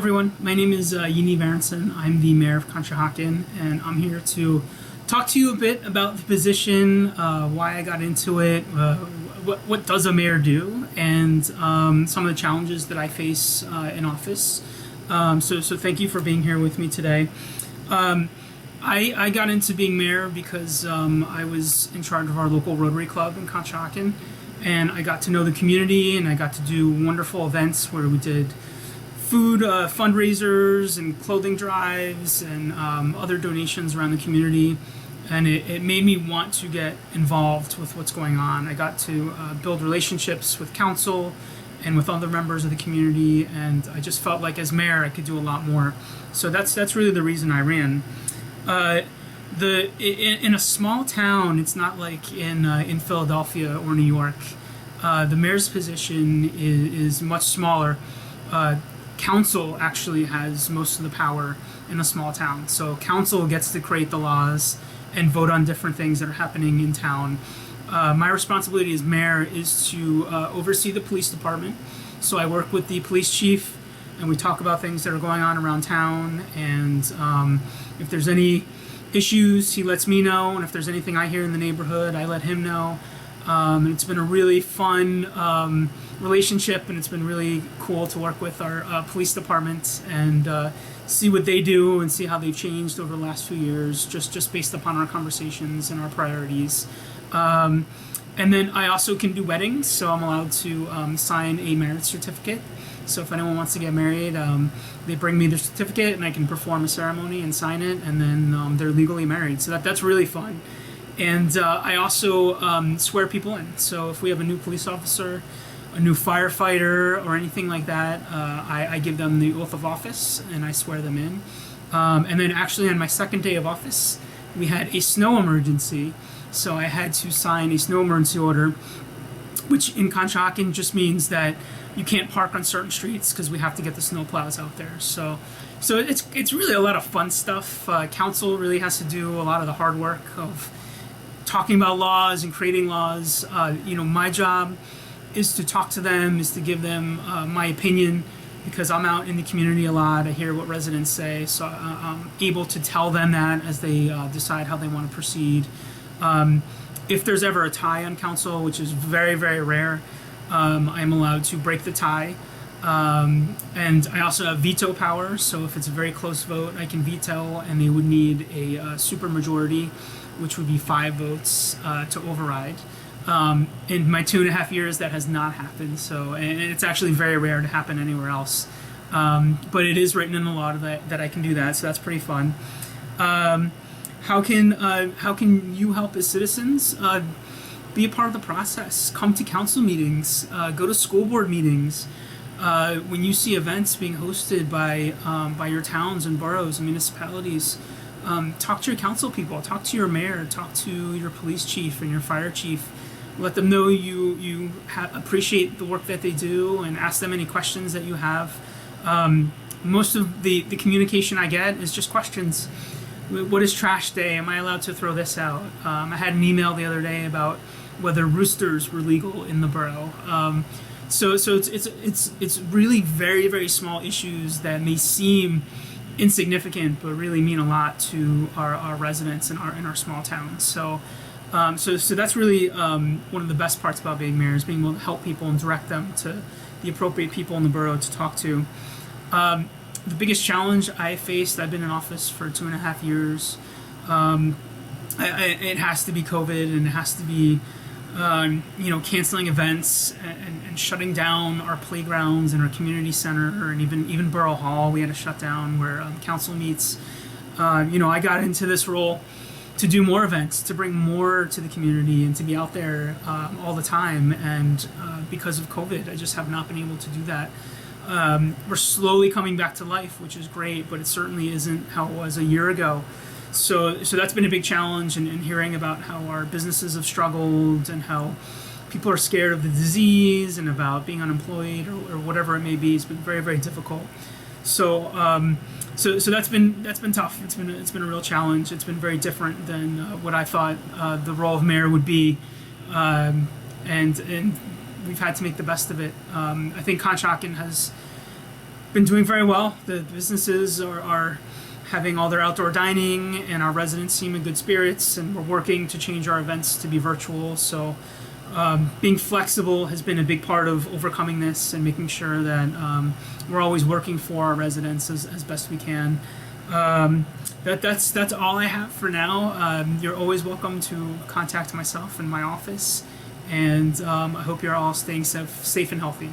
everyone. My name is Yaniv Aronson. I'm the mayor of Conshohocken, and I'm here to talk to you a bit about the position, why I got into it, what does a mayor do, and some of the challenges that I face in office. So thank you for being here with me today. I got into being mayor because I was in charge of our local Rotary Club in Conshohocken, and I got to know the community, and I got to do wonderful events where we did food fundraisers and clothing drives and other donations around the community, and it made me want to get involved with what's going on. I got to build relationships with council and with other members of the community, and I just felt like as mayor I could do a lot more. So that's really the reason I ran. In a small town, it's not like in Philadelphia or New York. The mayor's position is much smaller. Council actually has most of the power in a small town. So council gets to create the laws and vote on different things that are happening in town. My responsibility as mayor is to oversee the police department. So I work with the police chief, and we talk about things that are going on around town. And if there's any issues, he lets me know. And if there's anything I hear in the neighborhood, I let him know. And it's been a really fun relationship, and it's been really cool to work with our police department and see what they do and see how they've changed over the last few years, just based upon our conversations and our priorities. And then I also can do weddings, so I'm allowed to sign a marriage certificate. So if anyone wants to get married, they bring me their certificate, and I can perform a ceremony and sign it, and then they're legally married. So that's really fun. And I also swear people in. So if we have a new police officer, a new firefighter, or anything like that, I give them the oath of office and I swear them in. And then actually on my second day of office, we had a snow emergency. So I had to sign a snow emergency order, which in Conshohocken just means that you can't park on certain streets because we have to get the snow plows out there. So it's really a lot of fun stuff. Council really has to do a lot of the hard work of talking about laws and creating laws. My job is to talk to them, is to give them my opinion, because I'm out in the community a lot. I hear what residents say, so I'm able to tell them that as they decide how they want to proceed. If there's ever a tie on council, which is very, very rare, I'm allowed to break the tie. And I also have veto power, so if it's a very close vote, I can veto, and they would need a supermajority, which would be 5 votes to override. In my 2.5 years, that has not happened. And it's actually very rare to happen anywhere else. But it is written in the law that I can do that, so that's pretty fun. How can you help as citizens? Be a part of the process. Come to council meetings. Go to school board meetings. When you see events being hosted by your towns and boroughs and municipalities, talk to your council people. Talk to your mayor. Talk to your police chief and your fire chief. Let them know you appreciate the work that they do, and ask them any questions that you have. Most of the communication I get is just questions. What is trash day? Am I allowed to throw this out? I had an email the other day about whether roosters were legal in the borough. So it's really very, very small issues that may seem insignificant but really mean a lot to our residents in our small towns. So that's really one of the best parts about being mayor, is being able to help people and direct them to the appropriate people in the borough to talk to. The biggest challenge I faced, I've been in office for 2.5 years. It has to be COVID, and it has to be canceling events and shutting down our playgrounds and our community center, and even Borough Hall we had to shut down where council meets. I got into this role to do more events, to bring more to the community, and to be out there all the time. And because of COVID, I just have not been able to do that. We're slowly coming back to life, which is great, but it certainly isn't how it was a year ago. So that's been a big challenge, and hearing about how our businesses have struggled and how people are scared of the disease and about being unemployed or whatever it may be, it's been very, very difficult. So that's been tough. It's been a real challenge. It's been very different than what I thought the role of mayor would be, and we've had to make the best of it. I think Conshohocken has been doing very well. The businesses are having all their outdoor dining, and our residents seem in good spirits, and we're working to change our events to be virtual. So being flexible has been a big part of overcoming this and making sure that we're always working for our residents as best we can. That's all I have for now. You're always welcome to contact myself in my office, and I hope you're all staying safe and healthy.